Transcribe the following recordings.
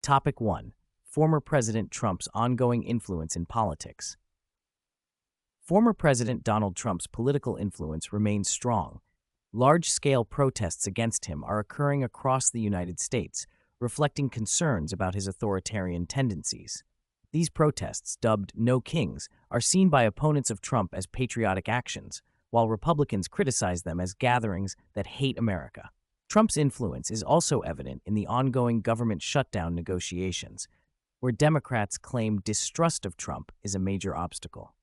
Topic 1. Former President Trump's ongoing influence in politics. Former President Donald Trump's political influence remains strong. Large-scale protests against him are occurring across the United States, reflecting concerns about his authoritarian tendencies. These protests, dubbed No Kings, are seen by opponents of Trump as patriotic actions, while Republicans criticize them as gatherings that hate America. Trump's influence is also evident in the ongoing government shutdown negotiations, where Democrats claim distrust of Trump is a major obstacle.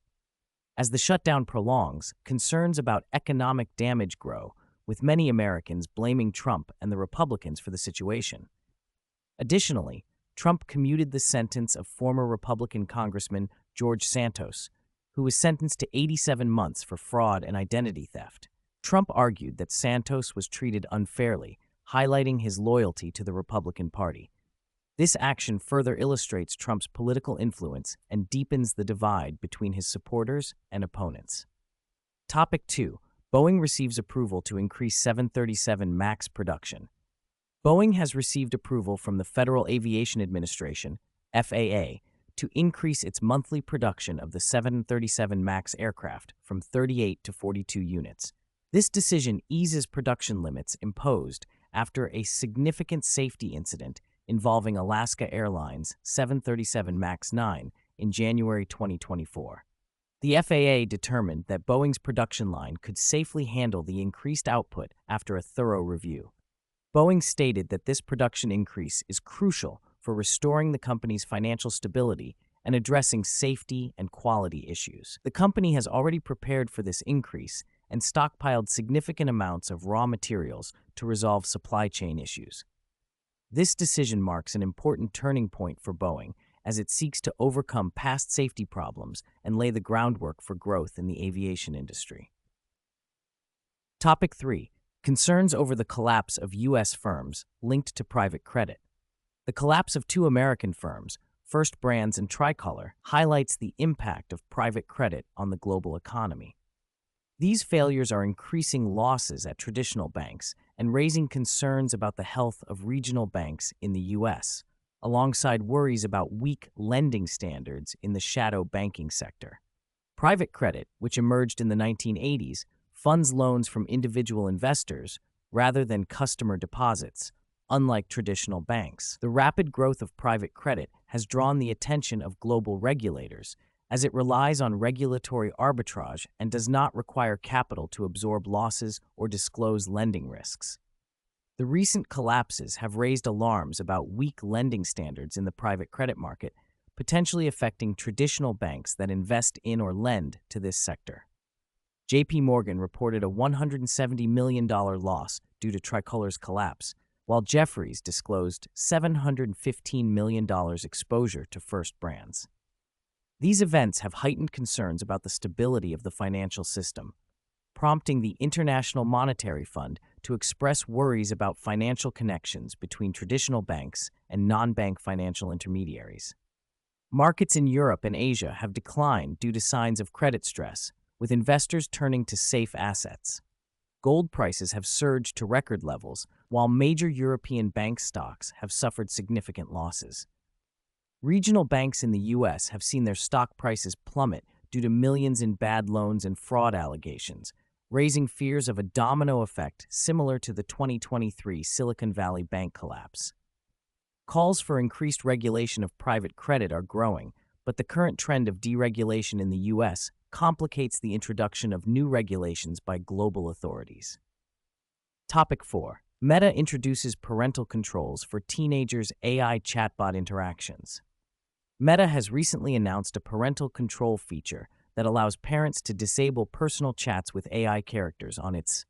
As the shutdown prolongs, concerns about economic damage grow, with many Americans blaming Trump and the Republicans for the situation. Additionally, Trump commuted the sentence of former Republican Congressman George Santos, who was sentenced to 87 months for fraud and identity theft. Trump argued that Santos was treated unfairly, highlighting his loyalty to the Republican Party. This action further illustrates Trump's political influence and deepens the divide between his supporters and opponents. Topic 2. Boeing receives approval to increase 737 MAX production. Boeing has received approval from the Federal Aviation Administration, FAA, to increase its monthly production of the 737 MAX aircraft from 38 to 42 units. This decision eases production limits imposed after a significant safety incident involving Alaska Airlines 737 MAX 9 in January 2024. The FAA determined that Boeing's production line could safely handle the increased output after a thorough review. Boeing stated that this production increase is crucial for restoring the company's financial stability and addressing safety and quality issues. The company has already prepared for this increase and stockpiled significant amounts of raw materials to resolve supply chain issues. This decision marks an important turning point for Boeing as it seeks to overcome past safety problems and lay the groundwork for growth in the aviation industry. Topic 3. Concerns over the collapse of U.S. firms linked to private credit. The collapse of two American firms, First Brands and Tricolor, highlights the impact of private credit on the global economy. These failures are increasing losses at traditional banks and raising concerns about the health of regional banks in the U.S., alongside worries about weak lending standards in the shadow banking sector. Private credit, which emerged in the 1980s, funds loans from individual investors rather than customer deposits, unlike traditional banks. The rapid growth of private credit has drawn the attention of global regulators, as it relies on regulatory arbitrage and does not require capital to absorb losses or disclose lending risks. The recent collapses have raised alarms about weak lending standards in the private credit market, potentially affecting traditional banks that invest in or lend to this sector. J.P. Morgan reported a $170 million loss due to Tricolor's collapse, while Jefferies disclosed $715 million exposure to First Brands. These events have heightened concerns about the stability of the financial system, prompting the International Monetary Fund to express worries about financial connections between traditional banks and non-bank financial intermediaries. Markets in Europe and Asia have declined due to signs of credit stress, with investors turning to safe assets. Gold prices have surged to record levels, while major European bank stocks have suffered significant losses. Regional banks in the U.S. have seen their stock prices plummet due to millions in bad loans and fraud allegations, raising fears of a domino effect similar to the 2023 Silicon Valley Bank collapse. Calls for increased regulation of private credit are growing, but the current trend of deregulation in the U.S. complicates the introduction of new regulations by global authorities. Topic 4. Meta introduces parental controls for teenagers' AI chatbot interactions. Meta has recently announced a parental control feature that allows parents to disable personal chats with AI characters on its